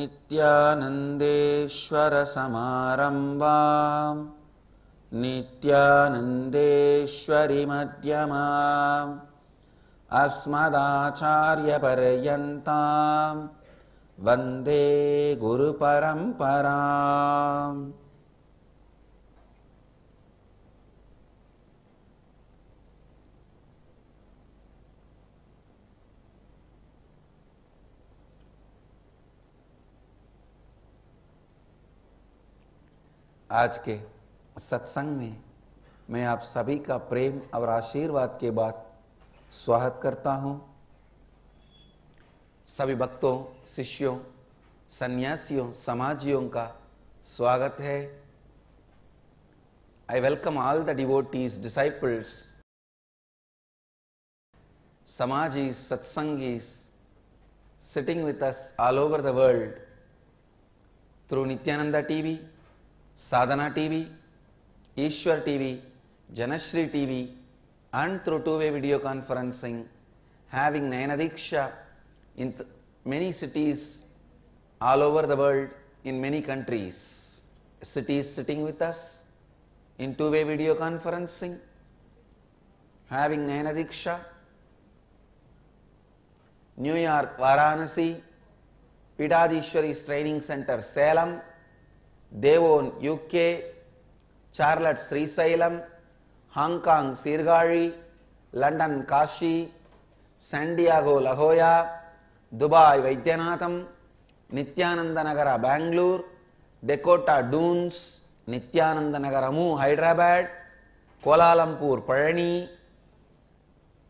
नित्यानन्देश्वर समारम्भां नित्यानन्देश्वरि मध्यमाम् अस्मदाचार्यपर्यन्तां वन्दे गुरुपरम्पराम्। आज के सत्संग में मैं आप सभी का प्रेम और आशीर्वाद के बाद स्वागत करता हूं। सभी भक्तों, शिष्यों, सन्यासियों, समाजियों का स्वागत है। I welcome all the devotees, disciples, Samajis, Satsangis sitting with us all over the world through Nithyananda TV, Sadhana TV, Ishwar TV, Janashri TV, and through two-way video conferencing, having Nayana in many cities all over the world, in many countries. Cities sitting with us in two-way video conferencing, having Nayana New York, Varanasi, Pitadishwari's Training Center, Salem, Devon, UK, Charlotte, Srisailam, Hong Kong, Sirgari, London, Kashi, San Diego, La Jolla, Dubai, Vaidyanathan, Nithyananda Nagara, Bangalore, Dakota, Dunes, Nithyananda Nagaramu, Hyderabad, Kuala Lumpur, Parani,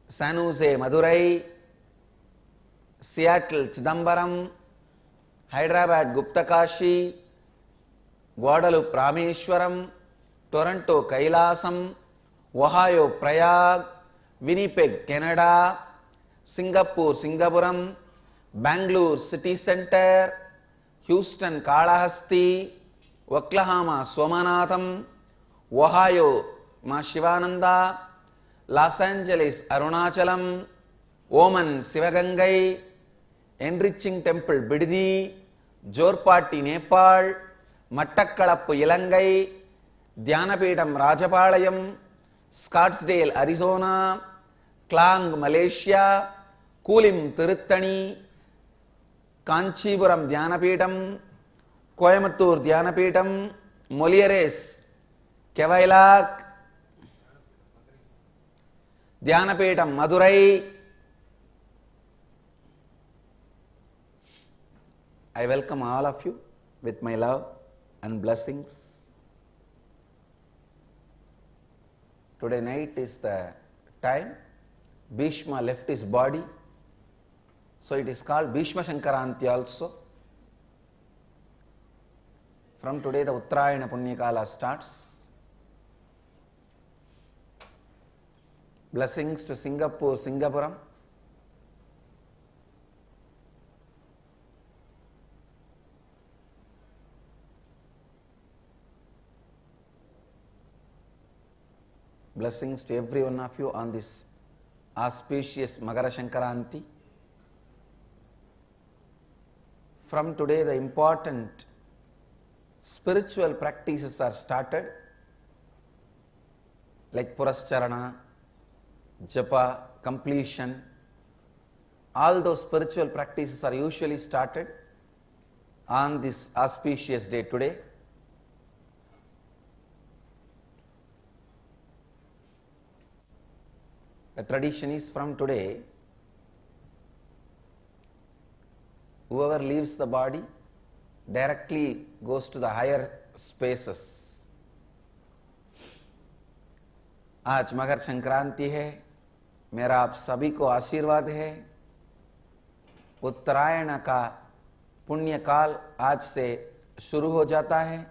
San Jose, Madurai, Seattle, Chidambaram, Hyderabad, Guptakashi, Guadalupe, Rameshwaram, Toronto, Kailasam, Ohio, Prayag, Winnipeg, Canada, Singapore, Singapuram, Bangalore, City Center, Houston, Kalahasti, Oklahoma, Somanatham, Ohio, Ma Shivananda, Los Angeles, Arunachalam, Oman, Sivagangai, Enriching Temple, Bididi, Jorpati, Nepal, Mattakkalappu, Ilangai, Dhyanapeetam, Rajapalayam, Scottsdale, Arizona, Klang, Malaysia, Kulim, Tiruttani, Kanchipuram, Dhyanapeetam, Coimbatore, Dhyanapeetam, Molieres, Kevailak, Dhyanapeetam, Madurai. I welcome all of you with my love and blessings. Today night is the time Bhishma left his body, so it is called Bhishma Shankaranti also. From today the Uttarayana Punyakala starts. Blessings to Singapore, Singapuram. Blessings to every one of you on this auspicious Magara Shankaranti. From today, the important spiritual practices are started, like Purascharana, Japa, completion. All those spiritual practices are usually started on this auspicious day today. The tradition is from today, whoever leaves the body directly goes to the higher spaces. आज मकर संक्रांति है, मेरा आप सभी को आशीर्वाद है। उत्तरायण का पुण्य काल आज से शुरू हो जाता है।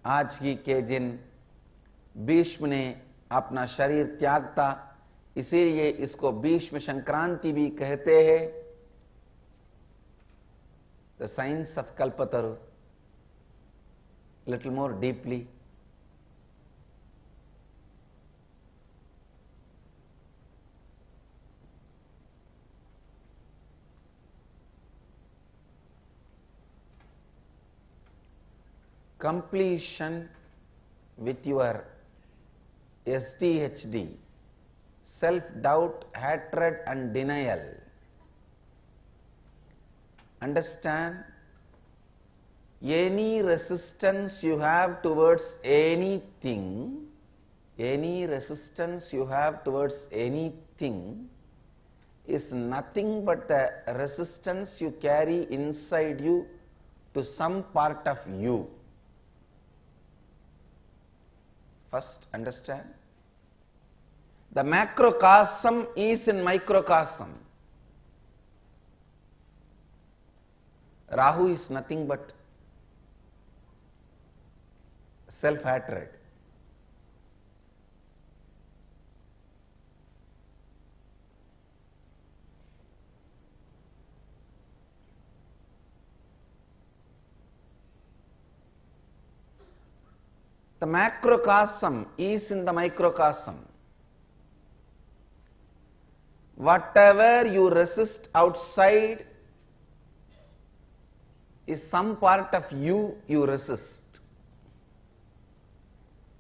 आज ही के दिन भीष्म ने अपना शरीर त्यागता, इसीलिए इसको भीष्म संक्रांति भी कहते हैं। The science of Kalpataru, little more deeply. completion with your SDHD, self-doubt, hatred and denial. Understand? Any resistance you have towards anything, is nothing but the resistance you carry inside you to some part of you. First, understand? The macrocosm is in microcosm. Rahu is nothing but self-hatred. The macrocosm is in the microcosm. Whatever you resist outside is some part of you resist.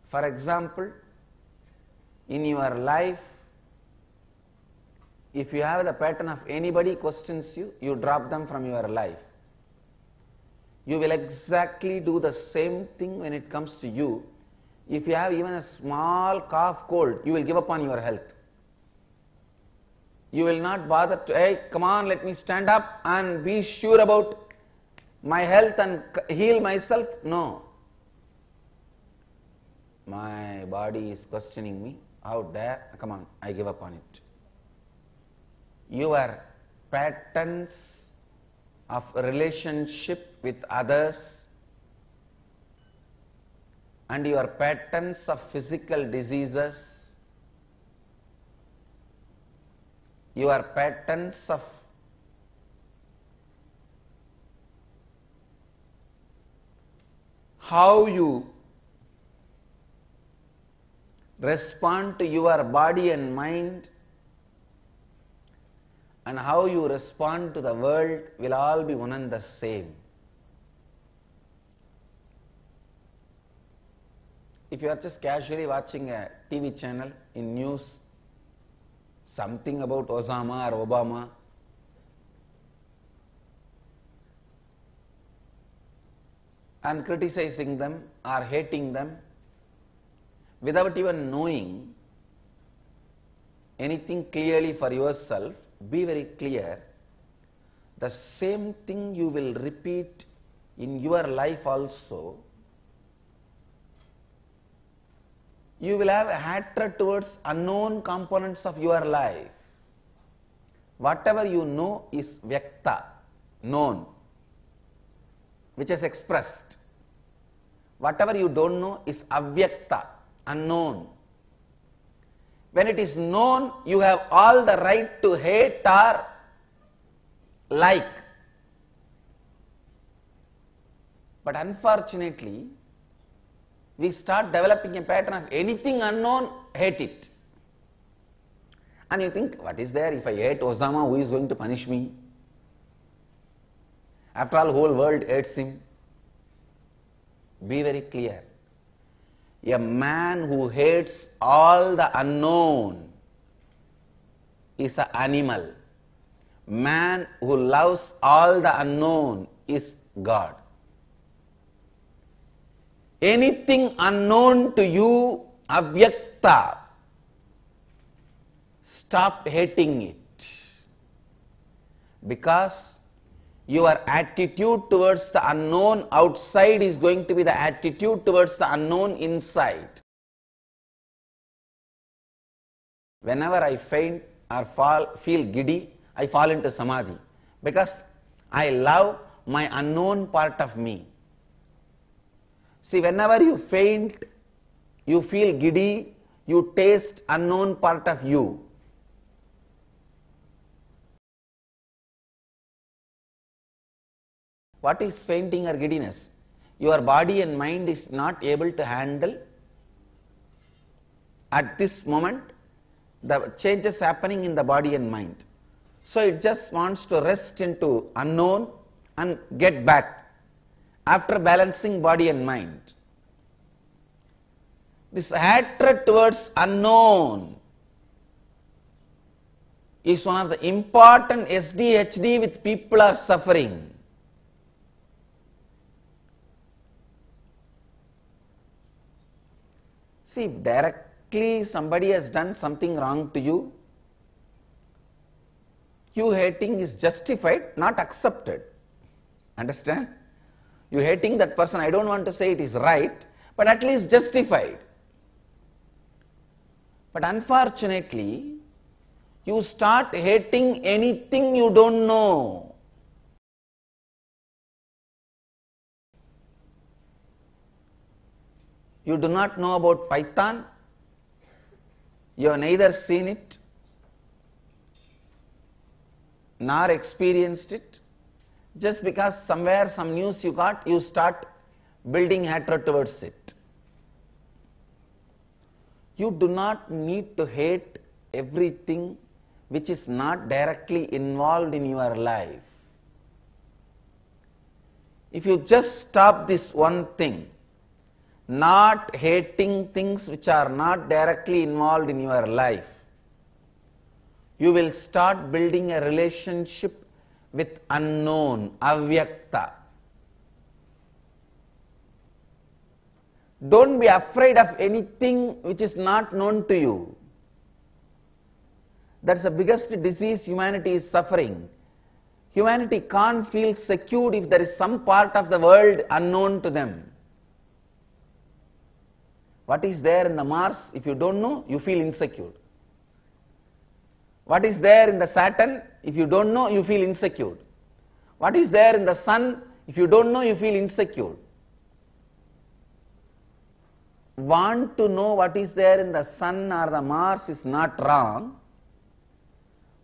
For example, in your life, if you have the pattern of anybody questions you, you drop them from your life. You will exactly do the same thing when it comes to you. If you have even a small cough, cold, you will give up on your health. You will not bother to, hey, come on, let me stand up and be sure about my health and heal myself. No. My body is questioning me. How dare? Come on, I give up on it. Your patterns of relationship with others and your patterns of physical diseases, your patterns of how you respond to your body and mind and how you respond to the world will all be one and the same. If you are just casually watching a TV channel in news, something about Osama or Obama, and criticizing them or hating them without even knowing anything clearly for yourself, be very clear, the same thing you will repeat in your life also. You will have a hatred towards unknown components of your life. Whatever you know is vyakta, known, which is expressed. Whatever you don't know is avyakta, unknown. When it is known, you have all the right to hate or like. But unfortunately, we start developing a pattern of anything unknown, hate it. And you think, what is there? If I hate Osama, who is going to punish me? After all, whole world hates him. Be very clear. A man who hates all the unknown is an animal. Man who loves all the unknown is God. Anything unknown to you, avyakta, stop hating it. Because your attitude towards the unknown outside is going to be the attitude towards the unknown inside. Whenever I faint or feel giddy, I fall into samadhi. Because I love my unknown part of me. See, whenever you faint, you feel giddy, you taste unknown part of you. What is fainting or giddiness? Your body and mind is not able to handle at this moment the changes happening in the body and mind. So it just wants to rest into unknown and get back. after balancing body and mind. This hatred towards unknown is one of the important SDHD which people are suffering. See, if directly somebody has done something wrong to you, you hating is justified, not accepted. Understand? You hating that person, I don't want to say it is right, but at least justified. But unfortunately, you start hating anything you don't know. You do not know about Python, you have neither seen it nor experienced it. Just because somewhere some news you got, you start building hatred towards it. You do not need to hate everything which is not directly involved in your life. If you just stop this one thing, not hating things which are not directly involved in your life, you will start building a relationship with unknown, avyakta. Don't be afraid of anything which is not known to you. That's the biggest disease humanity is suffering. Humanity can't feel secure if there is some part of the world unknown to them. What is there in the Mars? If you don't know, you feel insecure. What is there in the Saturn? If you don't know, you feel insecure. What is there in the Sun? If you don't know, you feel insecure. Want to know what is there in the Sun or the Mars is not wrong,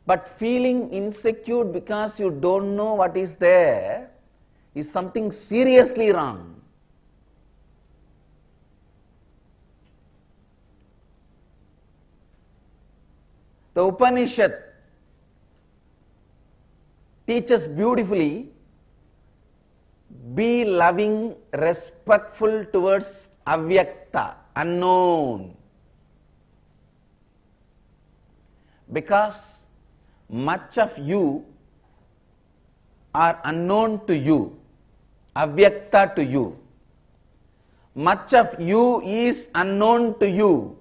but feeling insecure because you don't know what is there is something seriously wrong. The Upanishad teaches beautifully, be loving, respectful towards avyakta, unknown. Because much of you are unknown to you, avyakta to you. Much of you is unknown to you.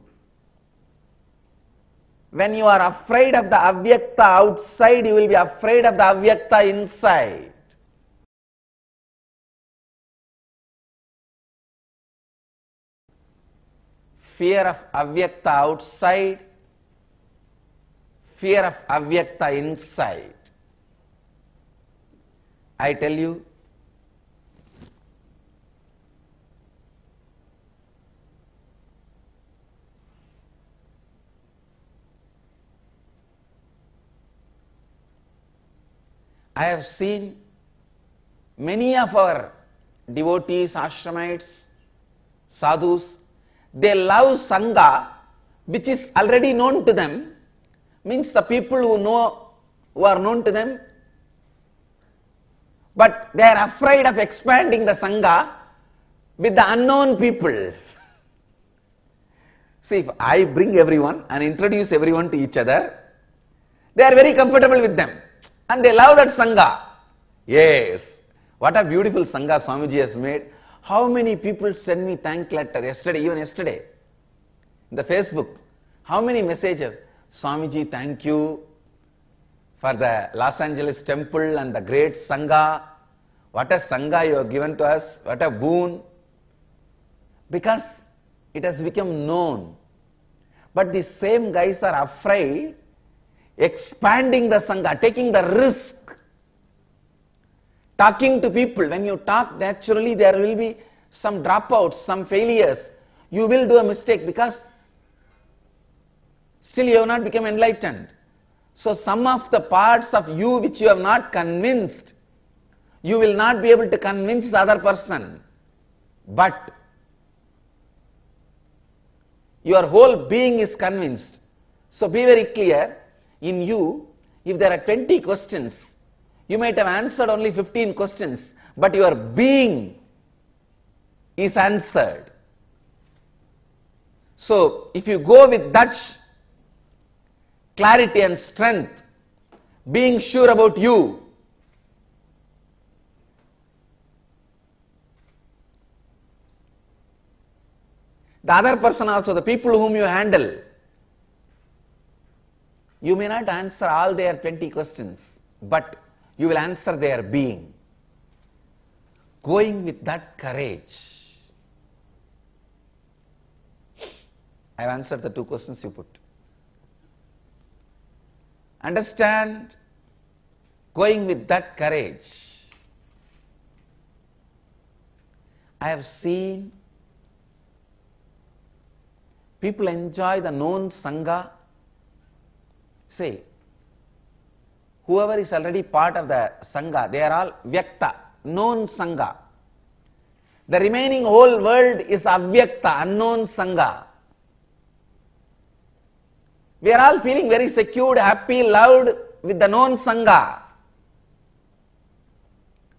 When you are afraid of the avyakta outside, you will be afraid of the avyakta inside. Fear of avyakta outside, fear of avyakta inside. I tell you, I have seen many of our devotees, ashramites, sadhus, they love Sangha which is already known to them, means the people who are known to them, but they are afraid of expanding the Sangha with the unknown people. See, if I bring everyone and introduce everyone to each other, they are very comfortable with them. And they love that Sangha. Yes. What a beautiful Sangha Swamiji has made. How many people send me thank letter even yesterday, in the Facebook. How many messages? Swamiji, thank you for the Los Angeles temple and the great Sangha. What a Sangha you have given to us. What a boon. Because it has become known. But these same guys are afraid expanding the Sangha, taking the risk, talking to people. When you talk, naturally there will be some dropouts, some failures. You will do a mistake because still you have not become enlightened. So some of the parts of you which you have not convinced, you will not be able to convince the other person. But your whole being is convinced. So be very clear. In you, if there are 20 questions, you might have answered only 15 questions, but your being is answered. So, if you go with that clarity and strength, being sure about you, the other person also, the people whom you handle, you may not answer all their 20 questions, but you will answer their being. Going with that courage. I have answered the 2 questions you put. Understand, going with that courage. I have seen people enjoy the known Sangha. Say, whoever is already part of the Sangha, they are all Vyakta, known Sangha. The remaining whole world is Avyakta, unknown Sangha. We are all feeling very secured, happy, loved with the known Sangha.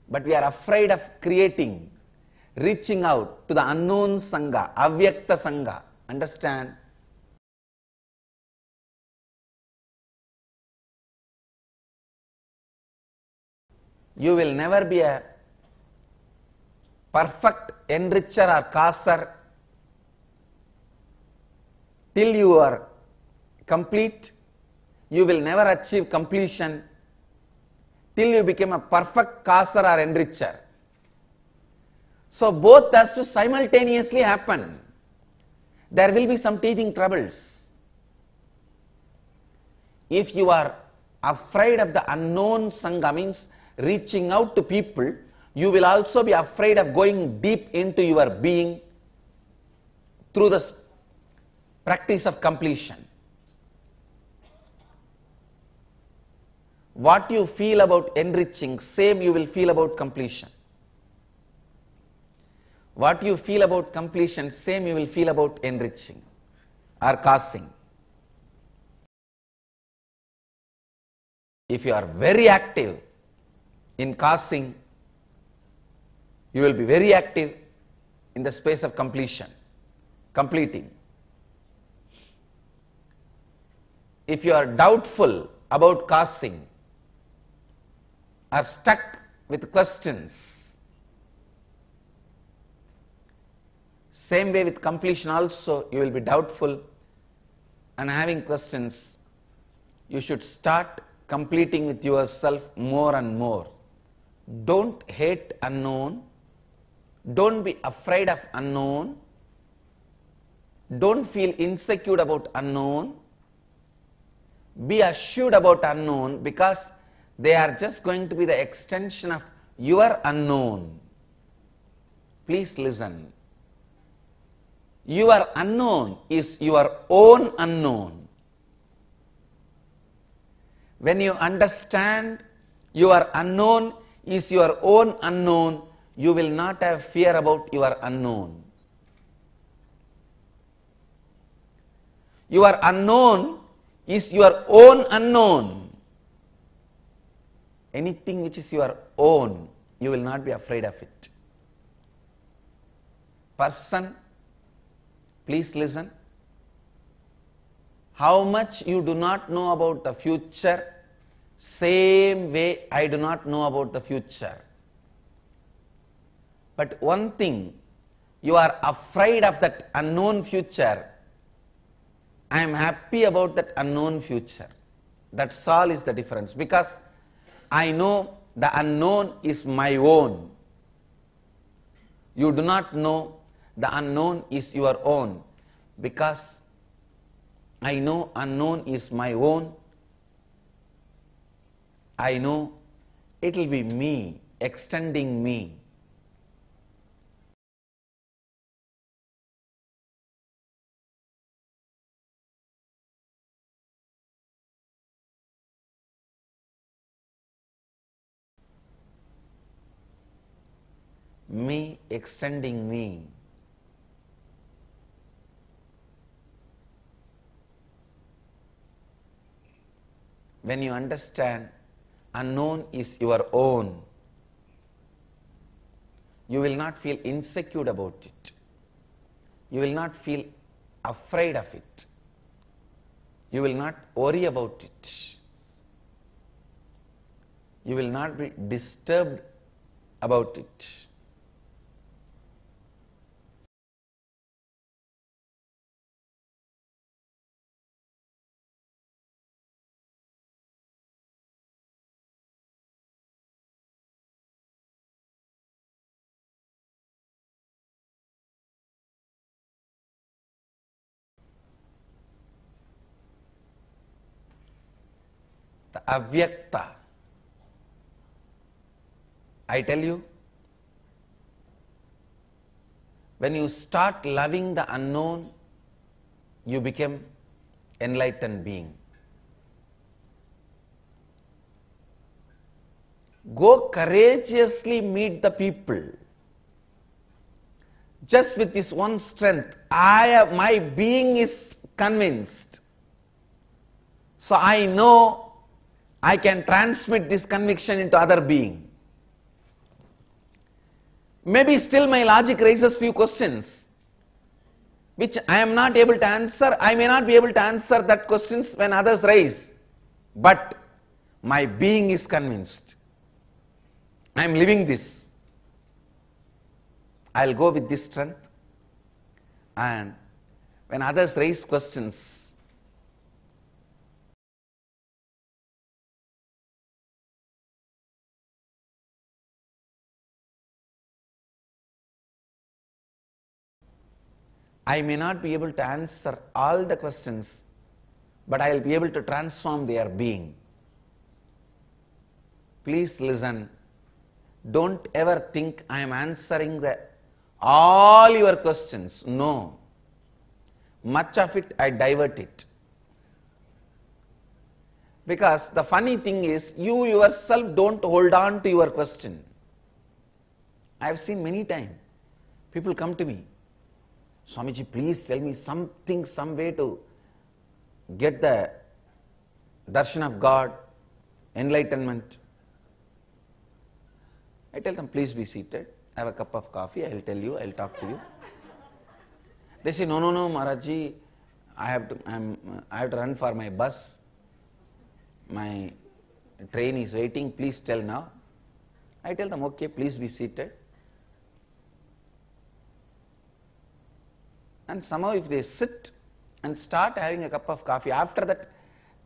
But we are afraid of creating, reaching out to the unknown Sangha, Avyakta Sangha. Understand? You will never be a perfect enricher or causer till you are complete. You will never achieve completion till you become a perfect causer or enricher. So both has to simultaneously happen. There will be some teething troubles. If you are afraid of the unknown Sangha, means reaching out to people, you will also be afraid of going deep into your being through the practice of completion. What you feel about enriching, same you will feel about completion. What you feel about completion, same you will feel about enriching or causing. If you are very active in causing, you will be very active in the space of completion, completing. If you are doubtful about causing, are stuck with questions, same way with completion also, you will be doubtful and having questions. You should start completing with yourself more and more. Don't hate unknown. Don't be afraid of unknown. Don't feel insecure about unknown. Be assured about unknown, because they are just going to be the extension of your unknown. Please listen. Your unknown is your own unknown. When you understand your unknown is your own unknown, you will not have fear about your unknown. Your unknown is your own unknown. Anything which is your own, you will not be afraid of it. Person, please listen. How much you do not know about the future, same way I do not know about the future. But one thing, you are afraid of that unknown future. I am happy about that unknown future. That's all is the difference, because I know the unknown is my own. You do not know the unknown is your own, because I know unknown is my own. I know it will be me, extending me. Me extending me. When you understand unknown is your own, You will not feel insecure about it. You will not feel afraid of it. You will not worry about it. You will not be disturbed about it. The avyakta. I tell you, when you start loving the unknown, you become enlightened being. Go courageously meet the people. Just with this one strength, my being is convinced. So I know I can transmit this conviction into other being. Maybe still my logic raises few questions which I am not able to answer. I may not be able to answer that questions when others raise. But my being is convinced. I am living this. I will go with this strength, and when others raise questions, I may not be able to answer all the questions, but I will be able to transform their being. Please listen. Don't ever think I am answering all your questions. No. Much of it I divert it. Because the funny thing is, you yourself don't hold on to your question. I have seen many times. People come to me, Swamiji, please tell me something, some way to get the darshan of God, enlightenment. I tell them, please be seated, have a cup of coffee, I will tell you, I will talk to you. They say, no, Maharajji, I have to run for my bus. My train is waiting, please tell now. I tell them, okay, please be seated. And somehow if they sit and start having a cup of coffee, after that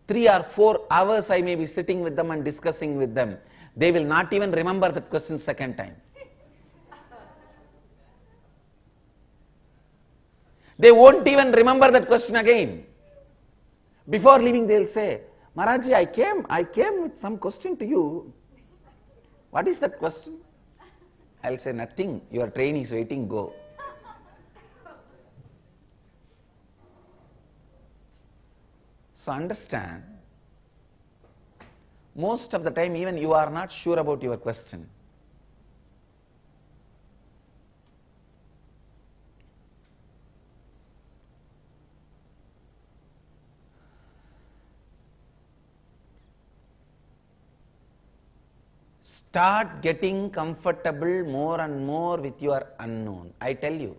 3 or 4 hours I may be sitting with them and discussing with them, they will not even remember that question second time. They won't even remember that question again. Before leaving they will say, Maharajji, I came with some question to you. What is that question? I will say, nothing, your train is waiting, go. So understand, most of the time even you are not sure about your question. Start getting comfortable more and more with your unknown. I tell you,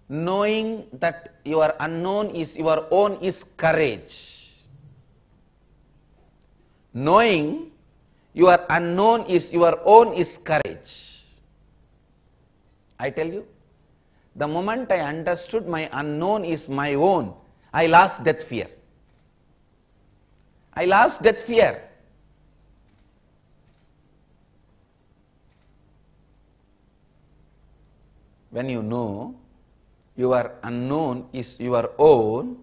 knowing that your unknown is your own is courage. Knowing your unknown is your own is courage. I tell you, the moment I understood my unknown is my own, I lost death fear. I lost death fear. When you know your unknown is your own,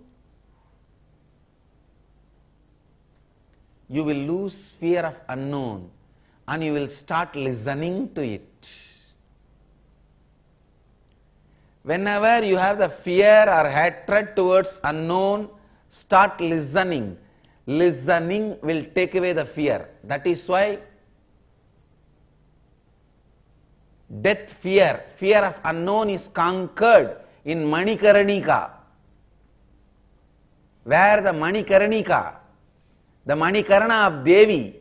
you will lose fear of unknown and you will start listening to it. Whenever you have the fear or hatred towards unknown, start listening. Listening will take away the fear. That is why death fear, fear of unknown is conquered in Manikarnika, where the Manikarnika, the Manikarana of Devi,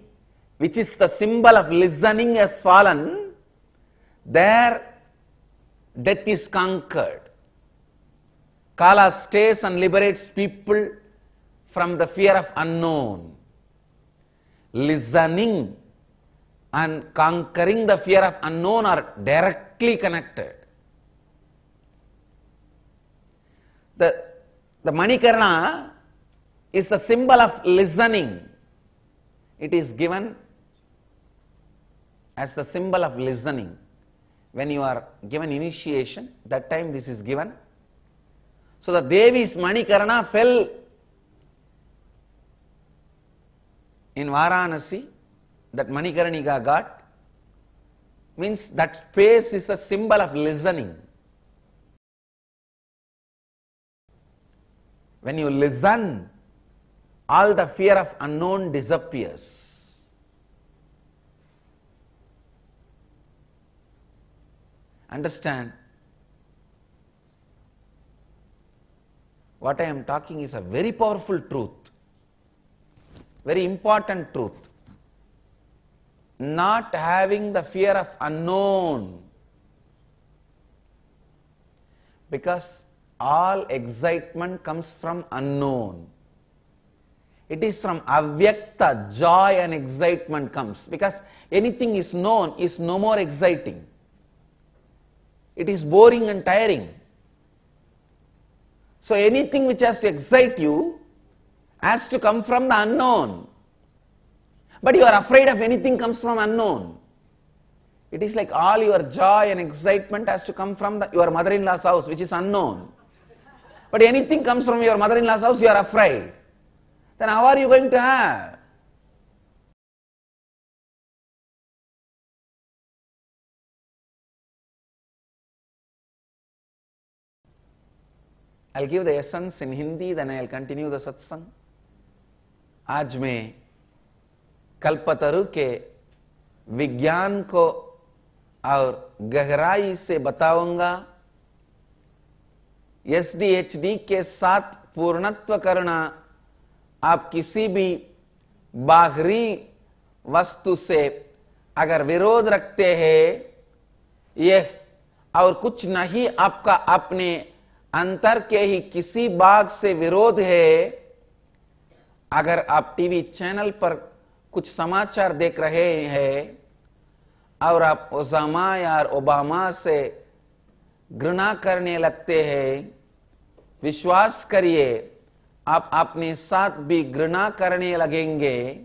which is the symbol of listening, has fallen. there death is conquered. Kala stays and liberates people from the fear of unknown. Listening and conquering the fear of unknown are directly connected. The Manikarna is the symbol of listening. It is given as the symbol of listening. When you are given initiation, that time this is given. So the Devi's Manikarna fell in Varanasi, that Manikarnika got, means that face is a symbol of listening. When you listen, all the fear of unknown disappears. Understand? What I am talking is a very powerful truth, very important truth. Not having the fear of unknown, because all excitement comes from unknown. It is from avyakta, joy and excitement comes, because anything is known is no more exciting. It is boring and tiring. So anything which has to excite you has to come from the unknown. But you are afraid of anything comes from unknown. It is like all your joy and excitement has to come from your mother-in-law's house, which is unknown. But anything comes from your mother-in-law's house, you are afraid. Then how are you going to have? I'll give the essence in Hindi, then I'll continue the satsang. आज मैं कल्पतरु के विज्ञान को और गहराई से बताऊंगा। एसडीएचडी के साथ पूर्णत्व करना, आप किसी भी बाहरी वस्तु से अगर विरोध रखते हैं, यह और कुछ नहीं आपका अपने अंतर के ही किसी भाग से विरोध है। अगर आप टीवी चैनल पर कुछ समाचार देख रहे हैं और आप ओसामा या ओबामा से घृणा करने लगते हैं, विश्वास करिए आप अपने साथ भी घृणा करने लगेंगे।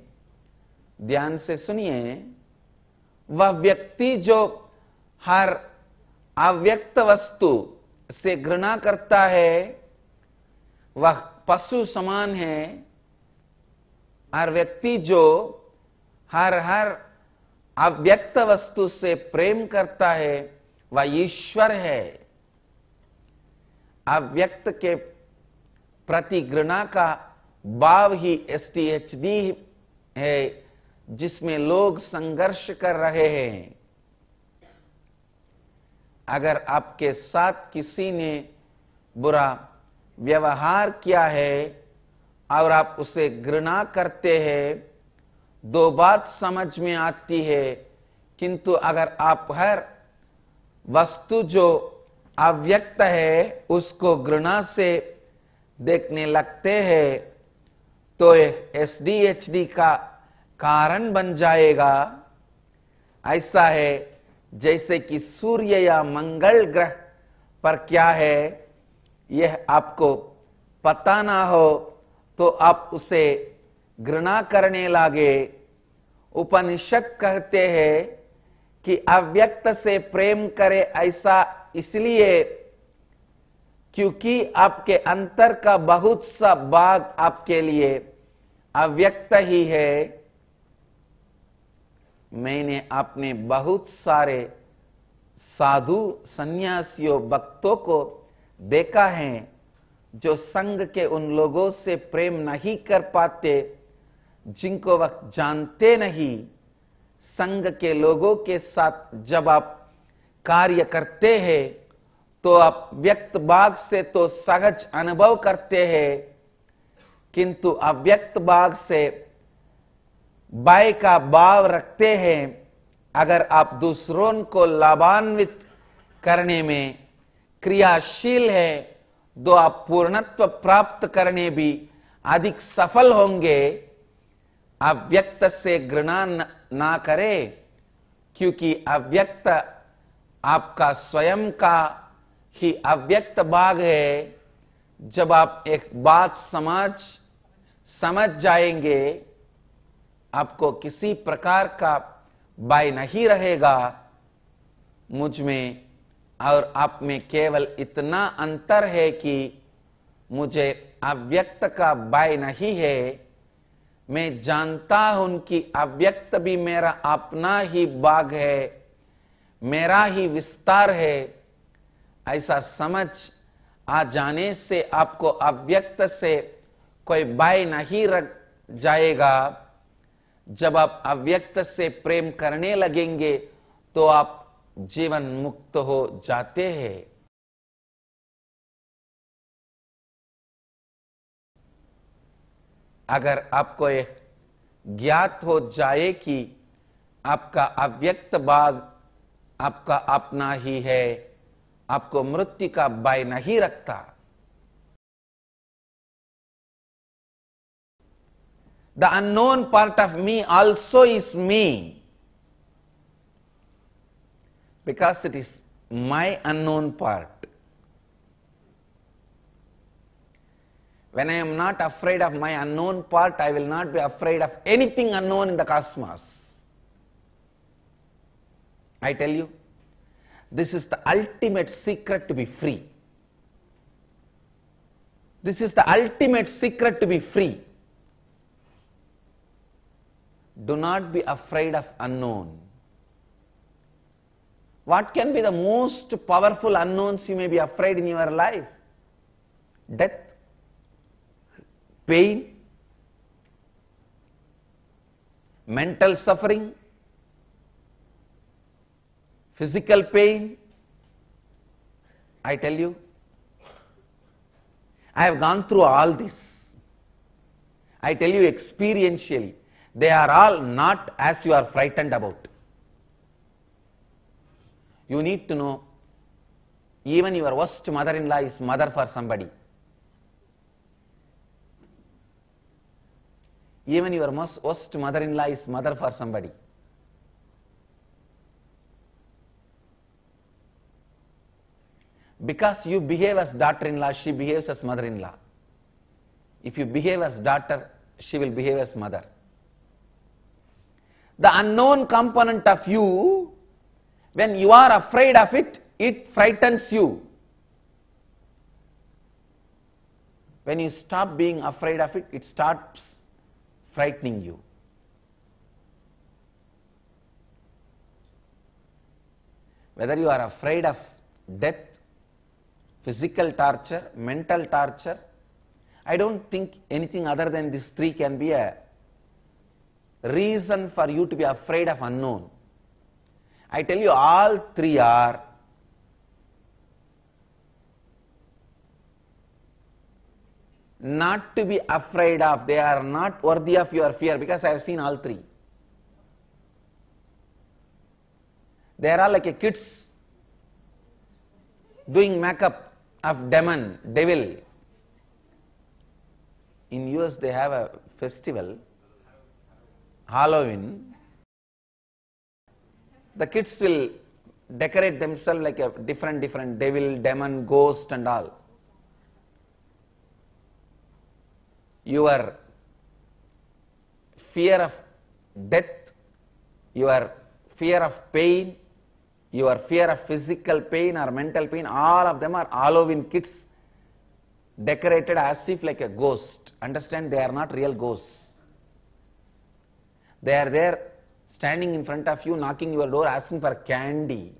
ध्यान से सुनिए, वह व्यक्ति जो हर अव्यक्त वस्तु से घृणा करता है, वह पशु समान है। हर व्यक्ति जो हर अव्यक्त वस्तु से प्रेम करता है, वह ईश्वर है। अव्यक्त के प्रति घृणा का भाव ही एसडीएचडी है, जिसमें लोग संघर्ष कर रहे हैं। अगर आपके साथ किसी ने बुरा व्यवहार किया है और आप उसे घृणा करते हैं, दो बात समझ में आती है। किंतु अगर आप हर वस्तु जो अव्यक्त है उसको घृणा से देखने लगते हैं, तो एसडीएचडी का कारण बन जाएगा। ऐसा है जैसे कि सूर्य या मंगल ग्रह पर क्या है, यह आपको पता ना हो तो आप उसे घृणा करने लगे। उपनिषद कहते हैं कि अव्यक्त से प्रेम करे, ऐसा इसलिए क्योंकि आपके अंतर का बहुत सा भाग आपके लिए अव्यक्त ही है। मैंने अपने बहुत सारे साधु सन्यासियों भक्तों को देखा है जो संघ के उन लोगों से प्रेम नहीं कर पाते जिनको वह जानते नहीं। संघ के लोगों के साथ जब आप कार्य करते हैं तो आप व्यक्त भाग से तो सहज अनुभव करते हैं, किंतु अव्यक्त भाग से भय का भाव रखते हैं। अगर आप दूसरों को लाभान्वित करने में क्रियाशील है तो आप पूर्णत्व प्राप्त करने भी अधिक सफल होंगे। अव्यक्त से घृणा ना करें, क्योंकि अव्यक्त आपका स्वयं का ही अव्यक्त भाग है। जब आप एक बात समझ जाएंगे, आपको किसी प्रकार का भय नहीं रहेगा। मुझ में और आप में केवल इतना अंतर है कि मुझे अव्यक्त का भय नहीं है। मैं जानता हूं कि अव्यक्त भी मेरा अपना ही भाग है, मेरा ही विस्तार है। ऐसा समझ आ जाने से आपको अव्यक्त से कोई भय नहीं रह जाएगा। जब आप अव्यक्त से प्रेम करने लगेंगे तो आप जीवन मुक्त हो जाते हैं। अगर आपको यह ज्ञात हो जाए कि आपका अव्यक्त भाग आपका अपना ही है, आपको मृत्यु का भय नहीं रखता। The unknown part of me also is me, because it is my unknown part. When I am not afraid of my unknown part, I will not be afraid of anything unknown in the cosmos. I tell you, this is the ultimate secret to be free. This is the ultimate secret to be free. Do not be afraid of unknown. What can be the most powerful unknowns you may be afraid in your life? Death, pain, mental suffering, physical pain. I tell you, I have gone through all this. I tell you experientially, they are all not as you are frightened about. You need to know, even your worst mother-in-law is mother for somebody. Even your worst mother-in-law is mother for somebody. Because you behave as daughter-in-law, she behaves as mother-in-law. If you behave as daughter, she will behave as mother. The unknown component of you, when you are afraid of it, it frightens you. When you stop being afraid of it, it starts frightening you. Whether you are afraid of death, physical torture, mental torture, I don't think anything other than these three can be a reason for you to be afraid of unknown. I tell you, all three are not to be afraid of. They are not worthy of your fear, because I have seen all three. They are all like a kids doing makeup of devil. In US they have a festival, Halloween. The kids will decorate themselves like a different devil, demon, ghost and all. Your fear of death, your fear of pain, your fear of physical pain or mental pain, all of them are Halloween kids decorated as if like a ghost. Understand, they are not real ghosts. They are there standing in front of you, knocking your door, asking for candy.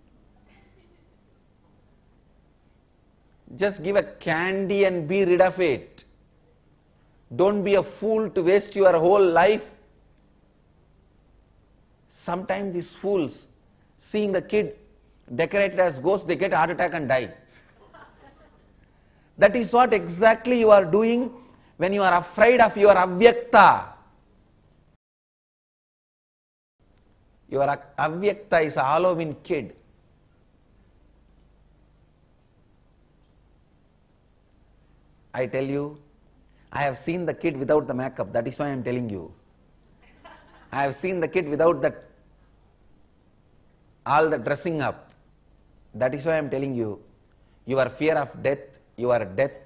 Just give a candy and be rid of it. Don't be a fool to waste your whole life. Sometimes these fools, seeing the kid decorated as ghost, they get a heart attack and die. That is what exactly you are doing when you are afraid of your avyakta. Your avyakta is a Halloween kid. I tell you, I have seen the kid without the makeup. That is why I am telling you. I have seen the kid without that, all the dressing up. That is why I am telling you. Your fear of death, your death,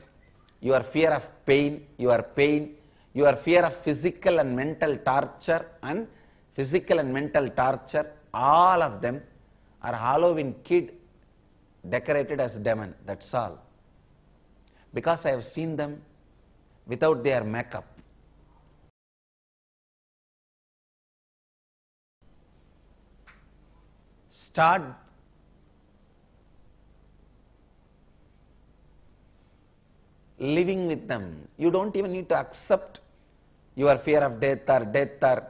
your fear of pain, your pain, your fear of physical and mental torture all of them are Halloween kid decorated as demon. That's all. Because I have seen them without their makeup. Start living with them. You don't even need to accept your fear of death or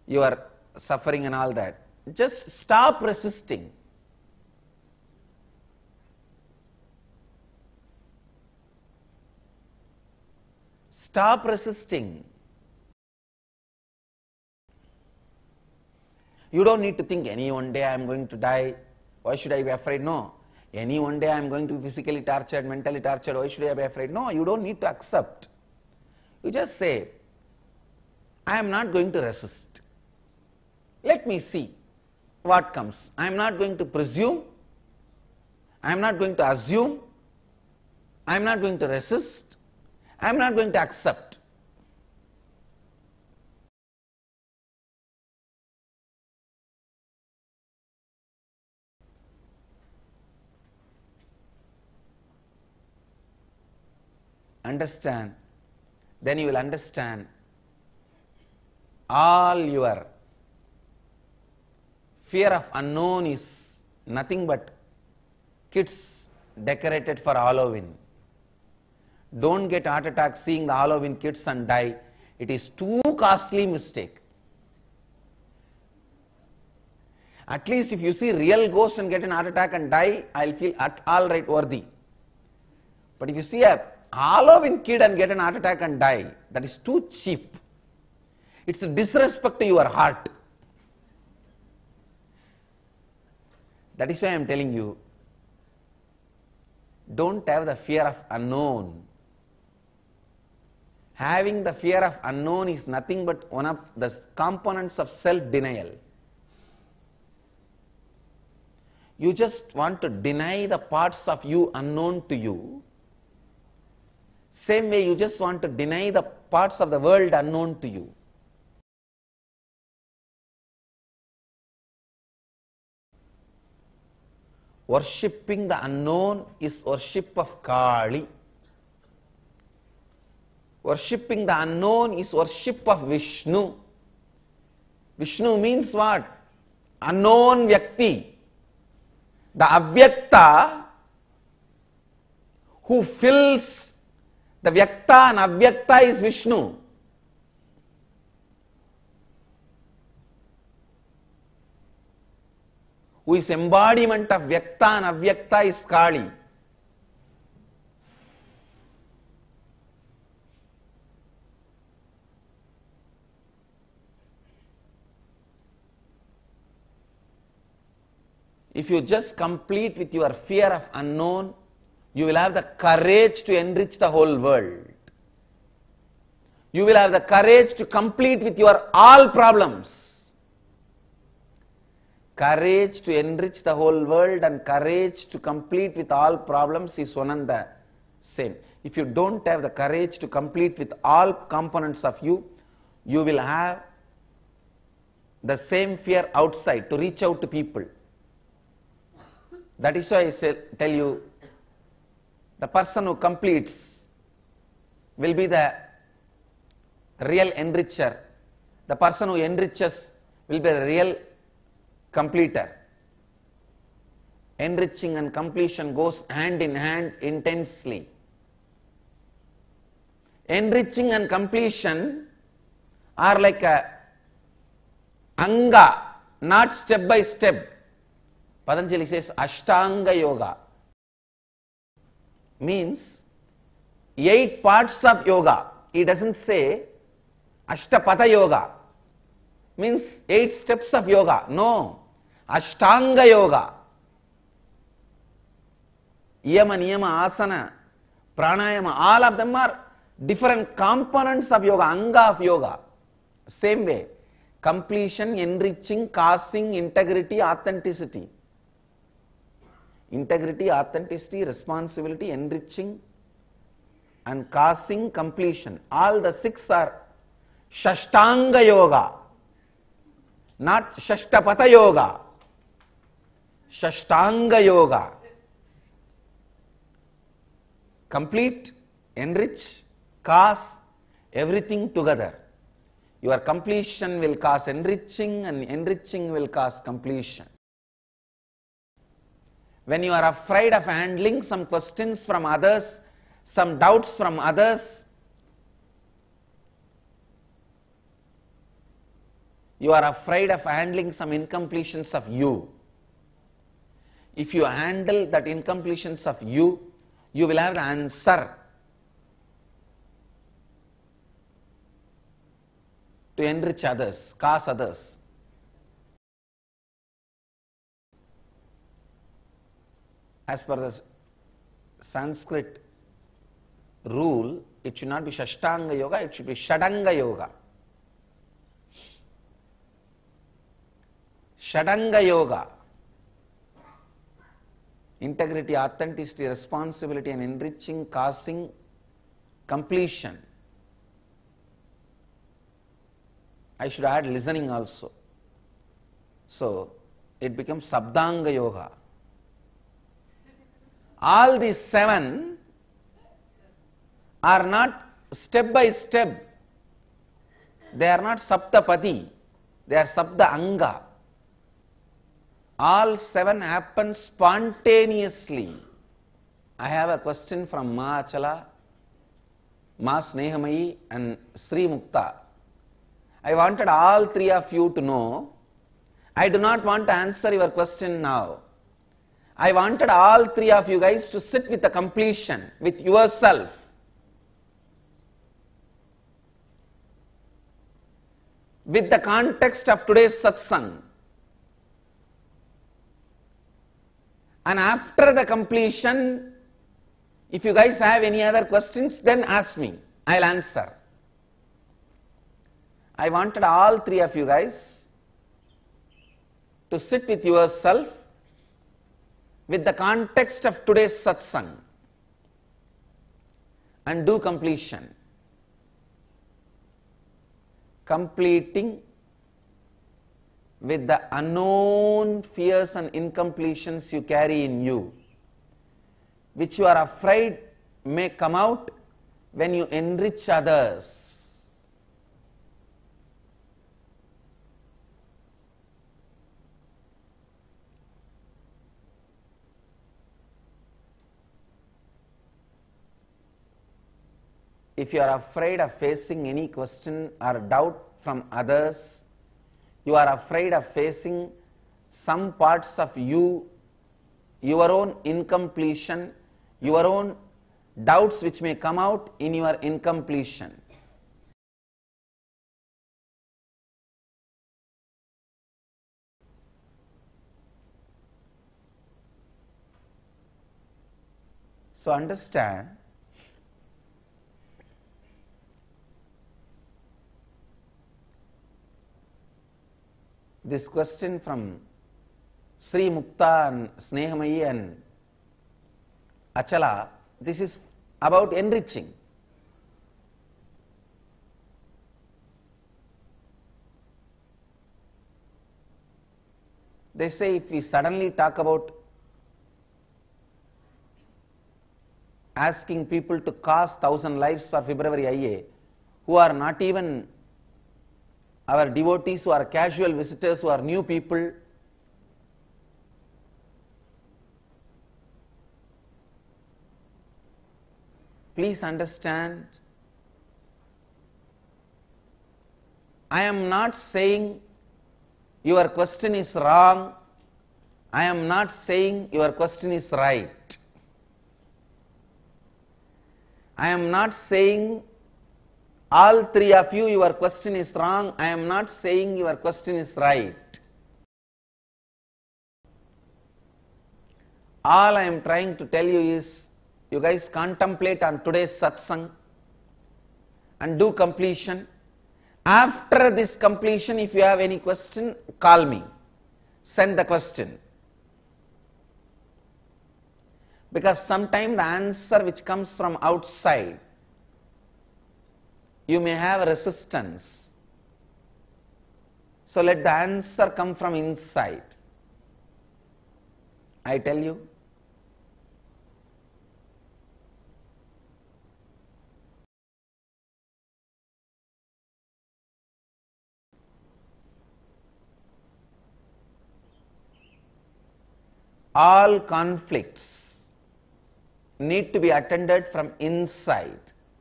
your suffering and all that. Just stop resisting. Stop resisting. You don't need to think, any one day I am going to die, why should I be afraid? No. Any one day I am going to be physically tortured, mentally tortured, why should I be afraid? No, you don't need to accept. You just say, I am not going to resist. Let me see what comes. I am not going to presume. I am not going to assume. I am not going to resist. I am not going to accept. Understand. Then you will understand all your fear of unknown is nothing but kids decorated for Halloween. Don't get heart attack seeing the Halloween kids and die. It is too costly mistake. At least if you see real ghost and get an heart attack and die, I'll feel all right, worthy. But if you see a Halloween kid and get an heart attack and die, that is too cheap. It's a disrespect to your heart. That is why I am telling you, don't have the fear of unknown. Having the fear of unknown is nothing but one of the components of self-denial. You just want to deny the parts of you unknown to you. Same way you just want to deny the parts of the world unknown to you. Worshipping the unknown is worship of Kali. Worshipping the unknown is worship of Vishnu. Vishnu means what? Unknown Vyakti. The Avyakta who fills the Vyakta and Avyakta is Vishnu. Who is embodiment of Vyakta and Avyakta is Kali. If you just complete with your fear of unknown, you will have the courage to enrich the whole world. You will have the courage to complete with your all problems. Courage to enrich the whole world and courage to complete with all problems is one and the same. If you don't have the courage to complete with all components of you, you will have the same fear outside to reach out to people. That is why I tell you, the person who completes will be the real enricher. The person who enriches will be the real completer. Enriching and completion goes hand in hand intensely. Enriching and completion are like a anga, not step by step. Patanjali says Ashtanga Yoga. Means 8 parts of yoga. He doesn't say Ashtapatha Yoga. means 8 steps of yoga. No. Ashtanga yoga. Yama, niyama, asana, pranayama, all of them are different components of yoga, anga of yoga. Same way. Completion, enriching, causing, integrity, authenticity. Integrity, authenticity, responsibility, enriching, and causing, completion. All the 6 are Shashtanga yoga, not Shashtapatha yoga. Shashtanga yoga. Complete, enrich, cause, everything together. Your completion will cause enriching, and enriching will cause completion. When you are afraid of handling some questions from others, some doubts from others, you are afraid of handling some incompletions of you. If you handle that incompletions of you, you will have the answer to enrich others, cause others. As per the Sanskrit rule, it should not be Shashtanga yoga, it should be Shadanga yoga. Shadanga yoga. Integrity, authenticity, responsibility, and enriching, causing, completion. I should add listening also. So, it becomes Sabdanga yoga. All these 7 are not step by step. They are not Saptapati. They are Sabda Anga. All 7 happen spontaneously. I have a question from Ma Achala, Ma Snehamayi, and Sri Mukta. I wanted all 3 of you to know. I do not want to answer your question now. I wanted all 3 of you guys to sit with the completion, with yourself. With the context of today's satsang. And after the completion, if you guys have any other questions, then ask me. I'll answer. I wanted all 3 of you guys to sit with yourself with the context of today's satsang and do completion. Completing with the unknown fears and incompletions you carry in you, which you are afraid may come out when you enrich others. If you are afraid of facing any question or doubt from others, you are afraid of facing some parts of you, your own incompletion, your own doubts which may come out in your incompletion. So understand, this question from Sri Mukta and Snehamayi and Achala, this is about enriching. They say if we suddenly talk about asking people to cast 1,000 lives for February IA, who are not even our devotees, who are casual visitors, who are new people, please understand, I am not saying your question is wrong, I am not saying your question is right. I am not saying All three of you, your question is wrong. I am not saying your question is right. All I am trying to tell you is, you guys contemplate on today's satsang and do completion. After this completion, if you have any question, call me. Send the question. Because sometimes the answer which comes from outside, you may have resistance. So let the answer come from inside. I tell you, all conflicts need to be attended from inside,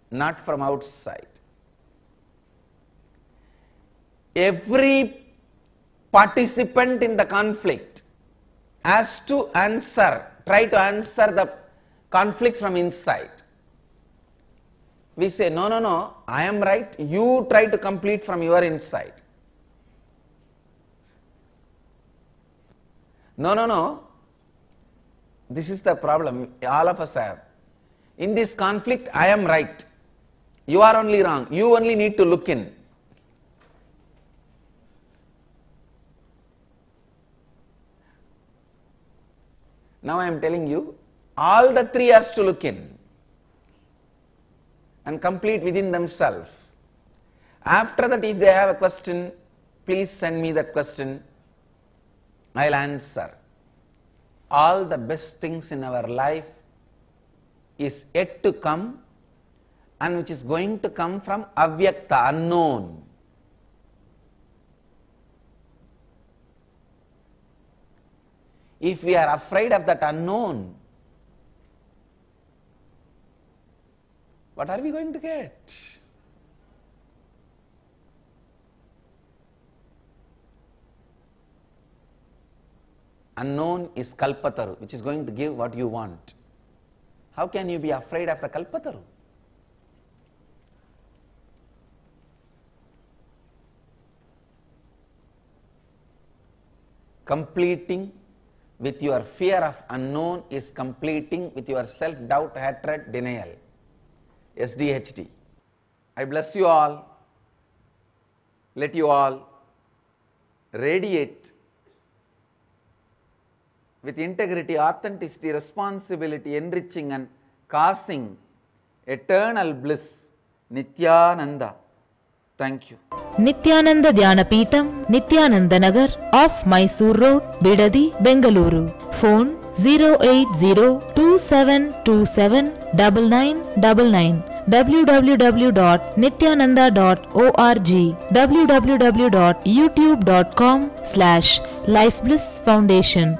not from outside. Every participant in the conflict has to try to answer the conflict from inside. We say, no, no, no, I am right, you try to complete from your inside. No, no, no. This is the problem all of us have. In this conflict, I am right. You are only wrong. You only need to look in. Now I am telling you, all the three has to look in and complete within themselves. After that, if they have a question, please send me that question. I will answer. All the best things in our life is yet to come, and which is going to come from avyakta, unknown. If we are afraid of that unknown, what are we going to get? Unknown is kalpataru, which is going to give what you want. How can you be afraid of the kalpataru? Completing with your fear of unknown is completing with your self-doubt, hatred, denial. SDHD. I bless you all. Let you all radiate with integrity, authenticity, responsibility, enriching and causing eternal bliss. Nithyananda. Thank you. Nithyananda Dhyanapeetam, Nithyananda Nagar, off Mysore Road, Bidadi, Bengaluru. Phone 08027279999. www.nithyananda.org, www.youtube.com/Life Bliss Foundation.